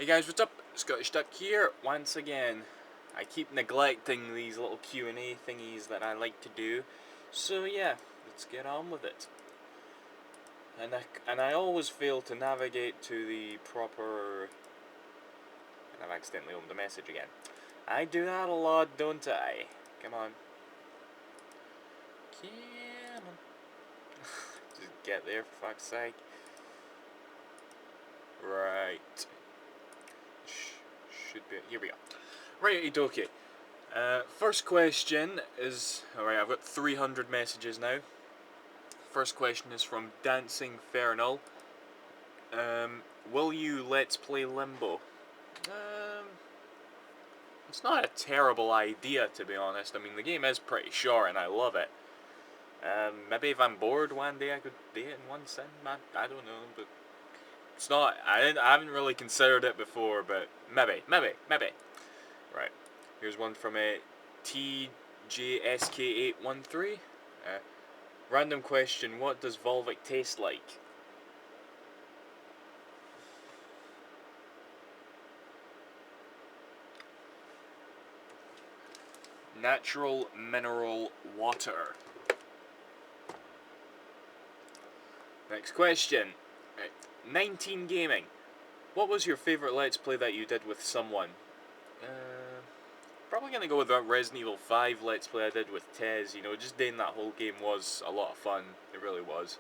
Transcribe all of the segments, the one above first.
Hey guys, what's up? Scottish Duck here once again. I keep neglecting these little Q&A thingies that I like to do, so yeah, let's get on with it. And I always fail to navigate to the proper... And I've accidentally opened the message again. I do that a lot, don't I? Come on. Come on. Just get there, for fuck's sake. Right. Should be... Here we go. Righty dokie. First question is... Alright, I've got 300 messages now. First question is from Dancing Fernal. Will you Let's Play Limbo? It's not a terrible idea, to be honest. I mean, the game is pretty short and I love it. Maybe if I'm bored one day I could do it in one sitting. I don't know, but... It's not... I haven't really considered it before, but maybe. Right. Here's one from a TJSK813. Random question, what does Volvic taste like? Natural mineral water. Next question. 19 Gaming. What was your favourite Let's Play that you did with someone? Probably going to go with that Resident Evil 5 Let's Play I did with Tez. You know, just doing that whole game was a lot of fun. It really was.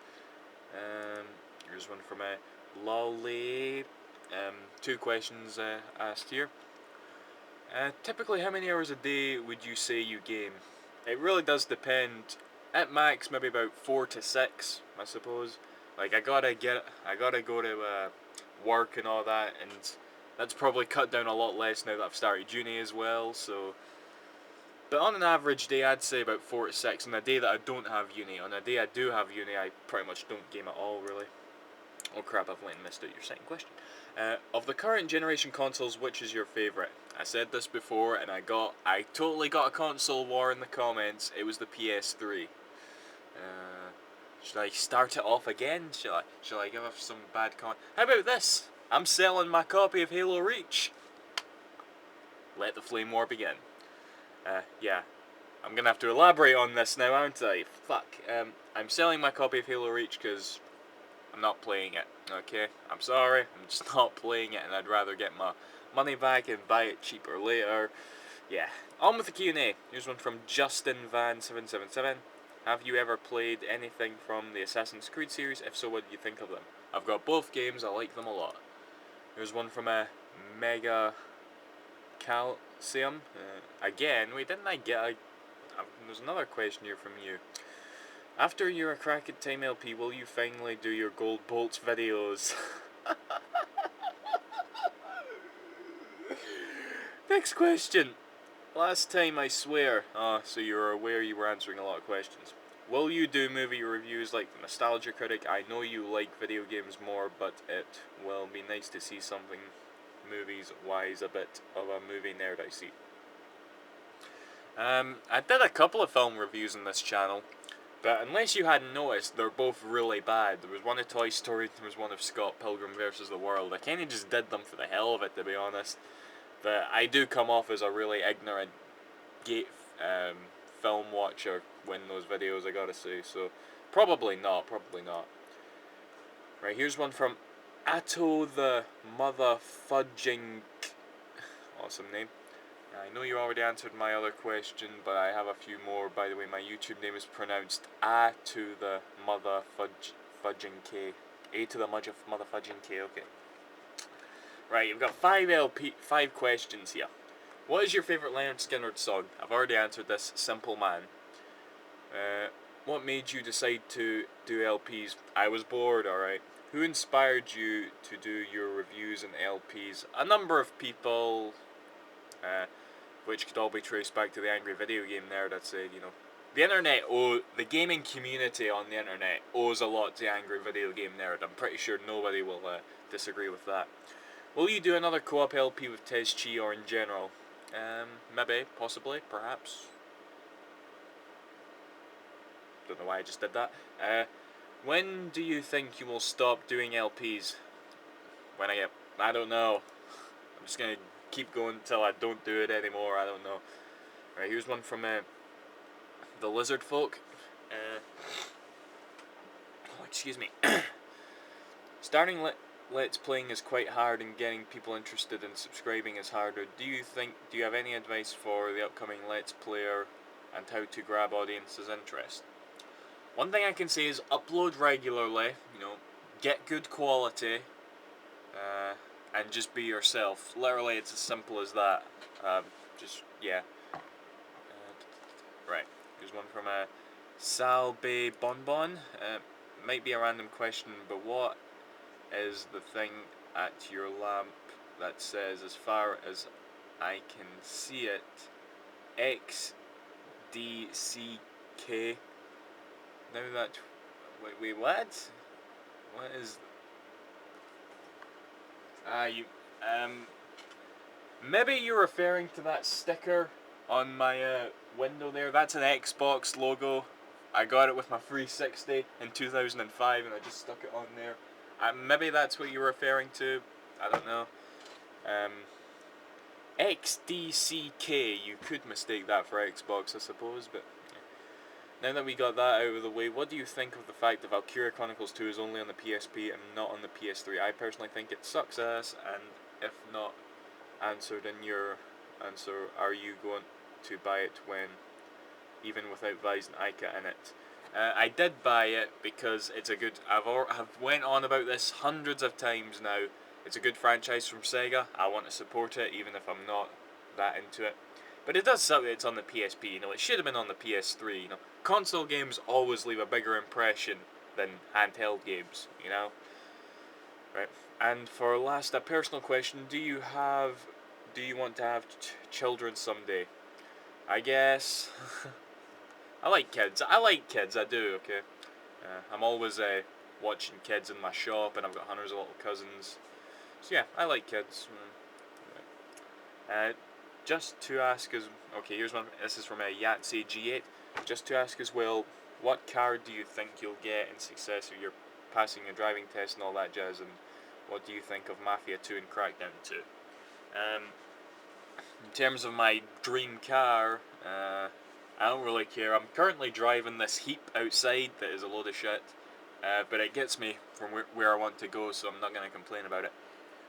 Here's one from a Lolly. Two questions asked here. Typically, how many hours a day would you say you game? It really does depend. At max, maybe about 4 to 6, I suppose. Like I gotta go to work and all that, and that's probably cut down a lot less now that I've started uni as well. So, but on an average day, I'd say about 4 to 6. On a day that I don't have uni, on a day I do have uni, I pretty much don't game at all, really. Oh crap! I've missed out your second question. Of the current generation consoles, which is your favourite? I said this before, and I totally got a console war in the comments. It was the PS3. Should I start it off again? Shall I give off some bad con? How about this? I'm selling my copy of Halo Reach. Let the flame war begin. Yeah. I'm gonna have to elaborate on this now, aren't I? Fuck. I'm selling my copy of Halo Reach because I'm not playing it. Okay? I'm sorry. I'm just not playing it, and I'd rather get my money back and buy it cheaper later. Yeah. On with the Q&A. Here's one from Justin Van 777. Have you ever played anything from the Assassin's Creed series? If so, what do you think of them? I've got both games, I like them a lot. Here's one from a Mega Calcium. Again, wait, didn't I get there's another question here from you. After you're a crack at Time LP, will you finally do your Gold Bolts videos? Next question. Last time, I swear. So you're aware you were answering a lot of questions. Will you do movie reviews like the Nostalgia Critic? I know you like video games more, but it will be nice to see something movies-wise, a bit of a movie nerd I see. I did a couple of film reviews on this channel, but unless you hadn't noticed, they're both really bad. There was one of Toy Story, there was one of Scott Pilgrim vs. the World. I kinda just did them for the hell of it, to be honest. But I do come off as a really ignorant film watcher when those videos, I gotta say, so probably not. Right, here's one from Atto the Motherfudging... Awesome name. I know you already answered my other question, but I have a few more. By the way, my YouTube name is pronounced A to the Motherfudging K. A to the Motherfudging K, okay. Right, you've got 5 questions here. What is your favourite Lynyrd Skynyrd song? I've already answered this. Simple Man. What made you decide to do LPs? I was bored, alright. Who inspired you to do your reviews and LPs? A number of people, which could all be traced back to the Angry Video Game Nerd, I'd say, you know. The internet, the gaming community on the internet owes a lot to Angry Video Game Nerd. I'm pretty sure nobody will disagree with that. Will you do another co-op LP with Tez Chi or in general? Maybe, possibly, perhaps. Don't know why I just did that. When do you think you will stop doing LPs? When I don't know. I'm just gonna keep going until I don't do it anymore. I don't know. Right, here's one from the Lizard Folk. Oh, excuse me. Starting Let's Playing is quite hard, and getting people interested in subscribing is harder. Do you have any advice for the upcoming Let's Player and how to grab audience's interest? One thing I can say is upload regularly, get good quality, and just be yourself. Literally, it's as simple as that. Yeah. Right, here's one from Salbe Bonbon. Might be a random question, but what is the thing at your lamp that says, as far as I can see it, XDCK? Now that... Wait, what? What is... Maybe you're referring to that sticker on my window there. That's an Xbox logo. I got it with my 360 in 2005 and I just stuck it on there. Maybe that's what you're referring to. I don't know. XDCK, you could mistake that for Xbox, I suppose, but yeah. Now that we got that out of the way, what do you think of the fact that Valkyria Chronicles 2 is only on the PSP and not on the PS3? I personally think it sucks ass, and if not answered in your answer, are you going to buy it when, even without Vice and Ica in it? I did buy it because it's a good... I've went on about this hundreds of times now. It's a good franchise from Sega. I want to support it, even if I'm not that into it. But it does suck that it's on the PSP. It should have been on the PS3. Console games always leave a bigger impression than handheld games. Right. And for last, a personal question: Do you want to have children someday? I guess. I like kids. I do. Okay. I'm always watching kids in my shop, and I've got hundreds of little cousins. So yeah, I like kids. Just to ask as... Okay, here's one. This is from a Yahtzee G8. Just to ask as well, what car do you think you'll get in success if you're passing your driving test and all that jazz, and what do you think of Mafia 2 and Crackdown 2? In terms of my dream car, I don't really care. I'm currently driving this heap outside that is a load of shit, but it gets me from where I want to go, so I'm not going to complain about it.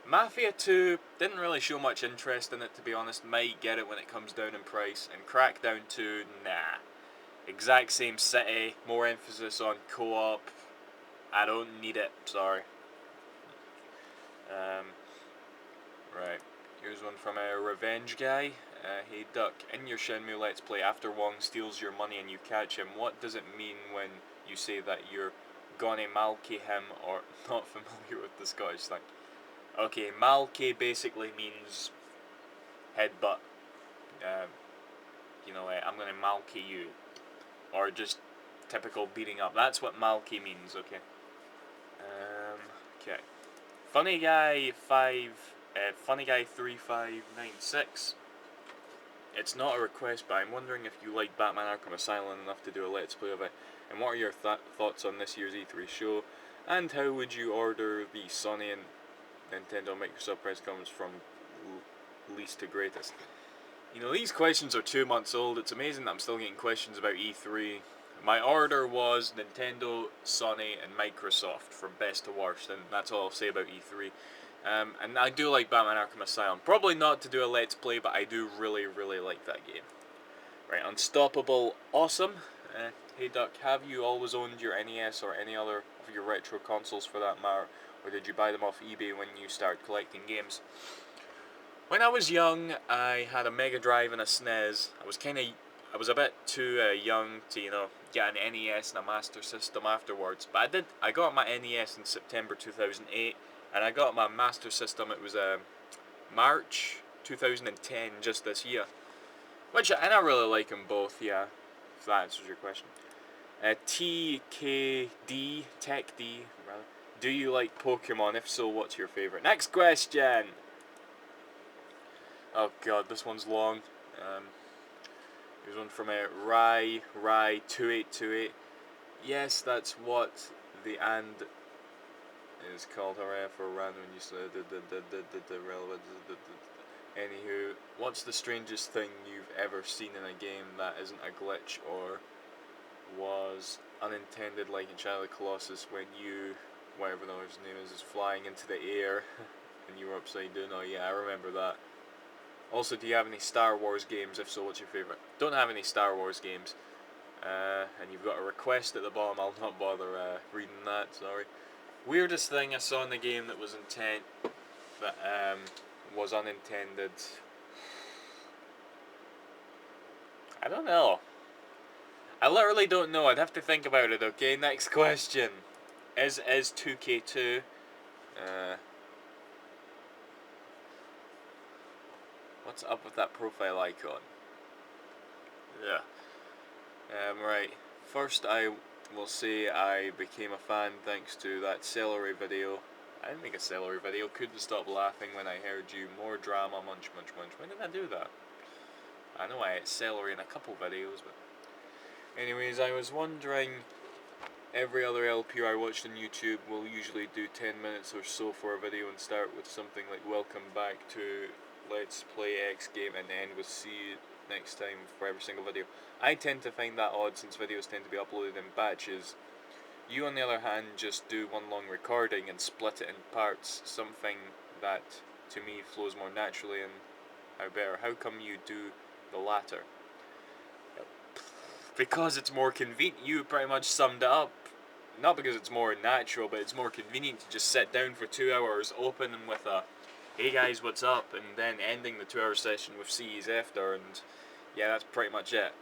Mafia 2, didn't really show much interest in it, to be honest. Might get it when it comes down in price. And Crackdown 2, nah. Exact same city, more emphasis on co-op. I don't need it, sorry. Right, here's one from a Revenge Guy. Hey Duck, in your Shenmue Let's Play, after Wong steals your money and you catch him, what does it mean when you say that you're gonna malky him, or not familiar with the Scottish slang? Okay, malky basically means headbutt. I'm gonna malky you. Or just typical beating up. That's what malky means, okay. Okay. Funny Guy 3596. It's not a request, but I'm wondering if you like Batman Arkham Asylum enough to do a Let's Play of it. And what are your thoughts on this year's E3 show? And how would you order the Sony and Nintendo Microsoft press conference from least to greatest? These questions are 2 months old. It's amazing that I'm still getting questions about E3. My order was Nintendo, Sony, and Microsoft from best to worst, and that's all I'll say about E3. And I do like Batman Arkham Asylum. Probably not to do a Let's Play, but I do really, really like that game. Right, Unstoppable, awesome. Hey Duck, have you always owned your NES or any other of your retro consoles for that matter, or did you buy them off eBay when you started collecting games? When I was young, I had a Mega Drive and a SNES. I was a bit too young to, get an NES and a Master System afterwards. But I got my NES in September 2008, and I got my Master System, it was March 2010, just this year. And I really like them both, yeah, if that answers your question. TKD, Tech D, rather. Do you like Pokemon? If so, what's your favourite? Next question! Oh god, this one's long. Here's one from Rai2828. Yes, that's what the and is called. Hooray for random use the relevant. Anywho, what's the strangest thing you've ever seen in a game that isn't a glitch or was unintended, like in Shadow of the Colossus when you, whatever the other's name is flying into the air and you were upside down? Oh yeah, I remember that. Also, do you have any Star Wars games? If so, what's your favourite? Don't have any Star Wars games. And you've got a request at the bottom. I'll not bother reading that, sorry. Weirdest thing I saw in the game that was was unintended. I don't know. I literally don't know. I'd have to think about it, okay? Next question. Is 2K2 what's up with that profile icon? Yeah. Right. First, I will say I became a fan thanks to that celery video. I didn't make a celery video. Couldn't stop laughing when I heard you. More drama, munch, munch, munch. When did I do that? I know I ate celery in a couple videos, but... Anyways, I was wondering, every other LP I watched on YouTube will usually do 10 minutes or so for a video and start with something like welcome back to Let's Play X game and end with see you next time for every single video. I tend to find that odd since videos tend to be uploaded in batches. You on the other hand just do one long recording and split it in parts, something that to me flows more naturally and how better. How come you do the latter? Because it's more convenient. You pretty much summed it up. Not because it's more natural, but it's more convenient to just sit down for 2 hours, opening with a hey guys, what's up, and then ending the 2 hour session with CEs after, and yeah, that's pretty much it.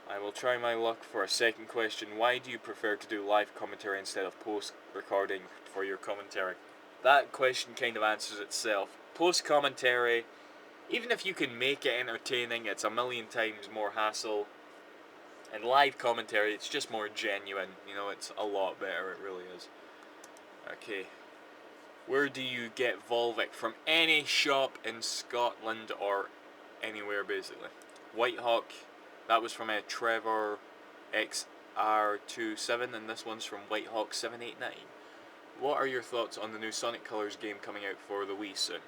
I will try my luck for a second question. Why do you prefer to do live commentary instead of post-recording for your commentary? That question kind of answers itself. Post-commentary, even if you can make it entertaining, it's a million times more hassle. And live commentary, it's just more genuine. You know, it's a lot better, it really is. Okay. Where do you get Volvic? From any shop in Scotland or anywhere, basically. Whitehawk, that was from a Trevor XR27, and this one's from Whitehawk789. What are your thoughts on the new Sonic Colors game coming out for the Wii soon?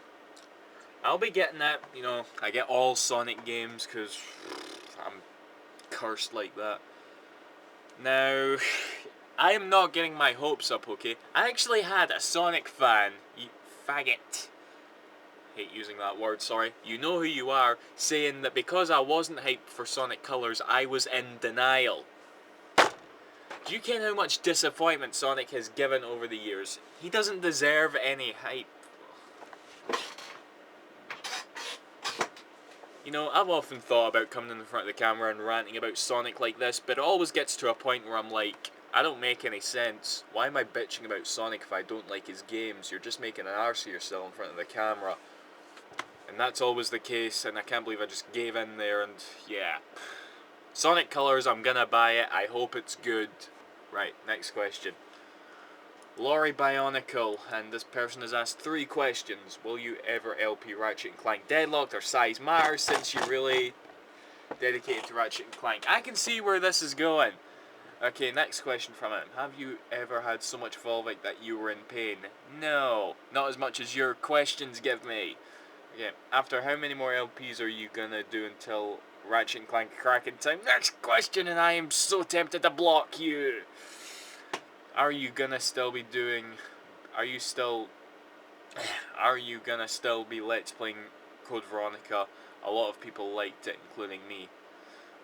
I'll be getting that, you know, I get all Sonic games because I'm cursed like that. Now, I am not getting my hopes up, okay? I actually had a Sonic fan, you faggot, hate using that word, sorry, you know who you are, saying that because I wasn't hyped for Sonic Colors, I was in denial. Do you ken how much disappointment Sonic has given over the years? He doesn't deserve any hype. You know, I've often thought about coming in front of the camera and ranting about Sonic like this, but it always gets to a point where I'm like, I don't make any sense. Why am I bitching about Sonic if I don't like his games? You're just making an arse of yourself in front of the camera. And that's always the case, and I can't believe I just gave in there, and yeah. Sonic Colors, I'm gonna buy it. I hope it's good. Right, next question. Laurie Bionicle, and this person has asked 3 questions. Will you ever LP Ratchet & Clank Deadlocked or Size Matters, since you're really dedicated to Ratchet & Clank? I can see where this is going. Okay, next question from him. Have you ever had so much Volvic that you were in pain? No, not as much as your questions give me. Okay, after how many more LPs are you gonna do until Ratchet & Clank Kraken time? Next question, and I am so tempted to block you. Are you gonna still be doing... Are you gonna still be Let's Playing Code Veronica? A lot of people liked it, including me.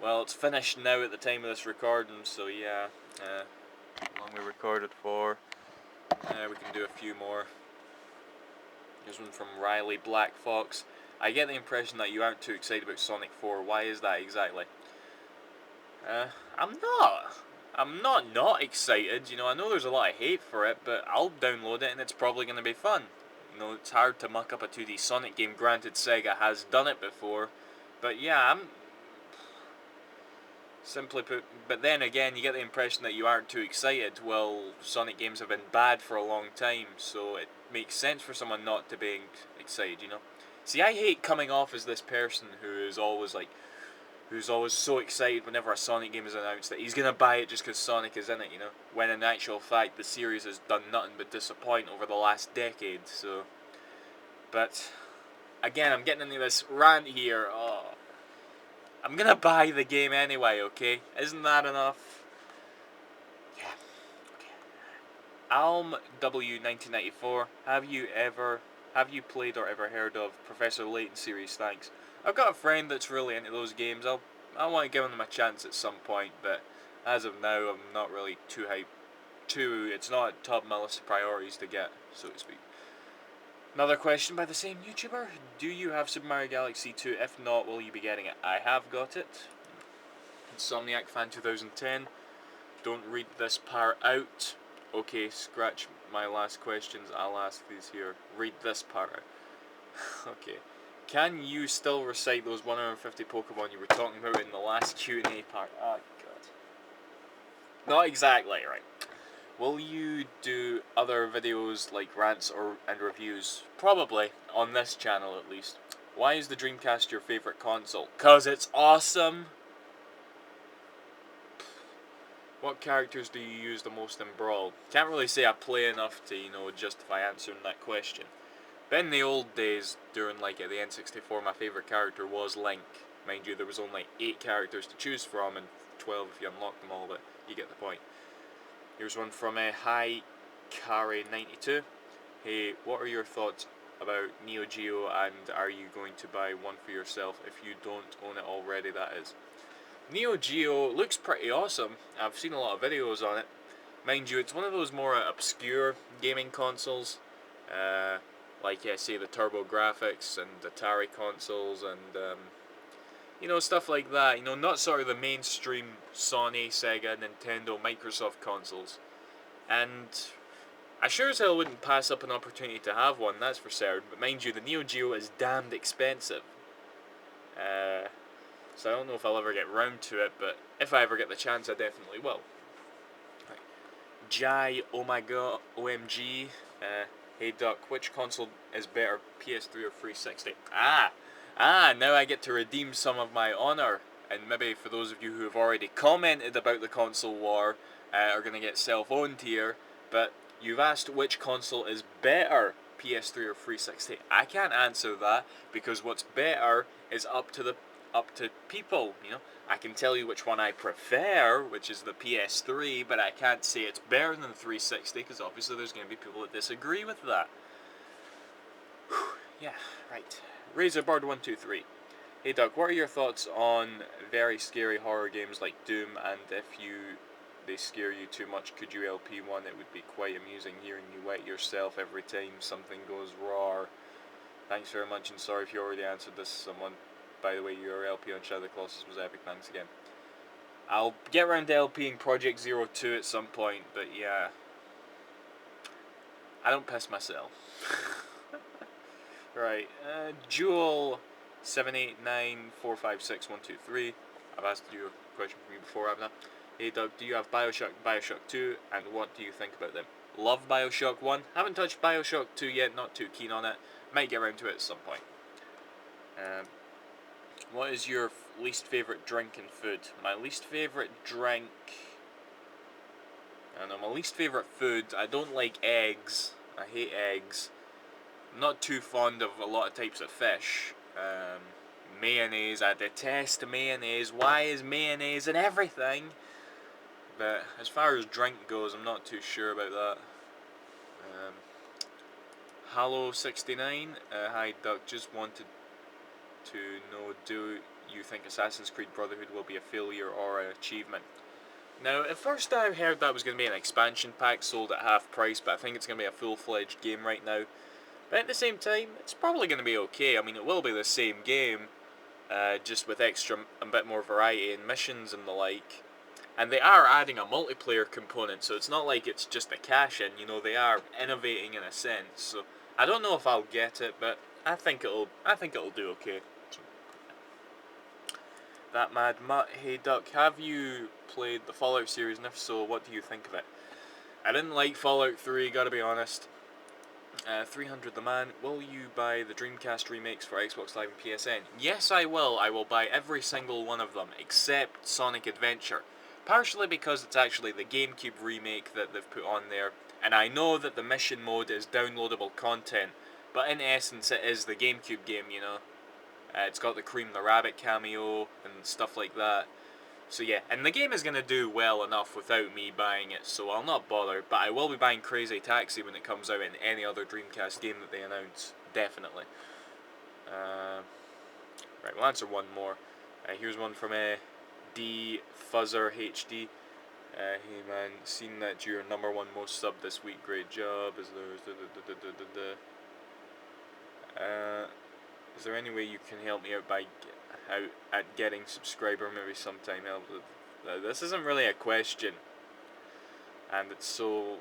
Well, it's finished now at the time of this recording, so yeah. How long we recorded for? We can do a few more. Here's one from Riley Black Fox. I get the impression that you aren't too excited about Sonic 4. Why is that exactly? I'm not excited. You know, I know there's a lot of hate for it, but I'll download it and it's probably going to be fun. You know, it's hard to muck up a 2D Sonic game. Granted, Sega has done it before. But yeah, simply put, but then again, you get the impression that you aren't too excited. Well, Sonic games have been bad for a long time, so it makes sense for someone not to be excited, you know? See, I hate coming off as this person who is always like, who's always so excited whenever a Sonic game is announced that he's gonna buy it just because Sonic is in it, you know? When in actual fact, the series has done nothing but disappoint over the last decade, so... But... again, I'm getting into this rant here. Oh, I'm gonna buy the game anyway, okay? Isn't that enough? Yeah. Okay. Alm W1994. Have you played or ever heard of Professor Layton series? Thanks. I've got a friend that's really into those games. I want to give them a chance at some point, but as of now, I'm not really too hyped. It's not top my list of priorities to get, so to speak. Another question by the same YouTuber. Do you have Super Mario Galaxy 2? If not, will you be getting it? I have got it. Insomniac Fan 2010. Don't read this part out. Okay, scratch my last questions. I'll ask these here. Read this part out. Okay. Can you still recite those 150 Pokemon you were talking about in the last Q&A part? Oh, God. Not exactly, right. Will you do other videos like rants and reviews? Probably, on this channel at least. Why is the Dreamcast your favourite console? 'Cause it's awesome! What characters do you use the most in Brawl? Can't really say I play enough to, justify answering that question. But in the old days, during at the N64, my favourite character was Link. Mind you, there was only 8 characters to choose from, and 12 if you unlock them all, but you get the point. Here's one from Hi Carry 92. Hey, what are your thoughts about Neo Geo, and are you going to buy one for yourself if you don't own it already, that is? Neo Geo looks pretty awesome. I've seen a lot of videos on it. Mind you, it's one of those more obscure gaming consoles, say the TurboGrafx and Atari consoles and stuff like that. Not sort of the mainstream Sony, Sega, Nintendo, Microsoft consoles. And I sure as hell wouldn't pass up an opportunity to have one, that's for certain. But mind you, the Neo Geo is damned expensive. So I don't know if I'll ever get round to it, but if I ever get the chance, I definitely will. Jai, oh my god, OMG. Hey Duck, which console is better, PS3 or 360? Now I get to redeem some of my honour. And maybe for those of you who have already commented about the console war, are going to get self-owned here. But you've asked which console is better, PS3 or 360. I can't answer that, because what's better is up to people, I can tell you which one I prefer, which is the PS3, but I can't say it's better than the 360, because obviously there's going to be people that disagree with that. Yeah, right. Razorbird123. Hey Doug, what are your thoughts on very scary horror games like Doom, and if they scare you too much, could you LP one? It would be quite amusing hearing you wet yourself every time something goes wrong. Thanks very much, and sorry if you already answered this, someone. By the way, your LP on Shadow of the Colossus was epic, thanks again. I'll get around to LPing Project Zero 2 at some point, but yeah. I don't piss myself. Right, Jewel 789456123. I've asked you a question from you before, haven't I? Hey Doug, do you have Bioshock 2, and what do you think about them? Love Bioshock 1. Haven't touched Bioshock 2 yet, not too keen on it. Might get around to it at some point. What is your least favourite drink and food? My least favourite drink... I don't know, my least favourite food, I don't like eggs. I hate eggs. I'm not too fond of a lot of types of fish. Mayonnaise, I detest mayonnaise. Why is mayonnaise in everything? But as far as drink goes, I'm not too sure about that. Halo69, hi Duck, just wanted to know, do you think Assassin's Creed Brotherhood will be a failure or an achievement? Now, at first I heard that was going to be an expansion pack sold at half price, but I think it's going to be a full-fledged game right now. But at the same time, it's probably going to be okay. I mean, it will be the same game, just with a bit more variety in missions and the like. And they are adding a multiplayer component, so it's not like it's just a cash-in, they are innovating in a sense. So I don't know if I'll get it, but I think it'll do okay. That Mad Mutt, hey Duck, have you played the Fallout series, and if so, what do you think of it? I didn't like Fallout 3, gotta be honest. 300 the Man, will you buy the Dreamcast remakes for Xbox Live and PSN? Yes, I will. I will buy every single one of them, except Sonic Adventure. Partially because it's actually the GameCube remake that they've put on there, and I know that the mission mode is downloadable content, But in essence, it is the GameCube game, you know. It's got the Cream the Rabbit cameo and stuff like that. So yeah, and the game is going to do well enough without me buying it, so I'll not bother. But I will be buying Crazy Taxi when it comes out in any other Dreamcast game that they announce. Definitely. Right, we'll answer one more. Here's one from D Fuzzer HD. Hey man, seen that you're #1 most sub this week. Great job. Is there any way you can help me out by at getting subscriber maybe sometime? This isn't really a question, and it's so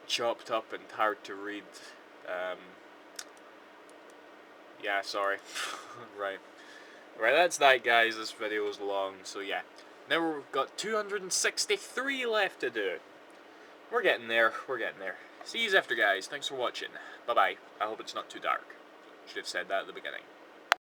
chopped up and hard to read. Yeah, sorry. Right. Right, that's that, guys. This video is long, so yeah. Now we've got 263 left to do. We're getting there. We're getting there. See you after, guys. Thanks for watching. Bye-bye. I hope it's not too dark. Should have said that at the beginning.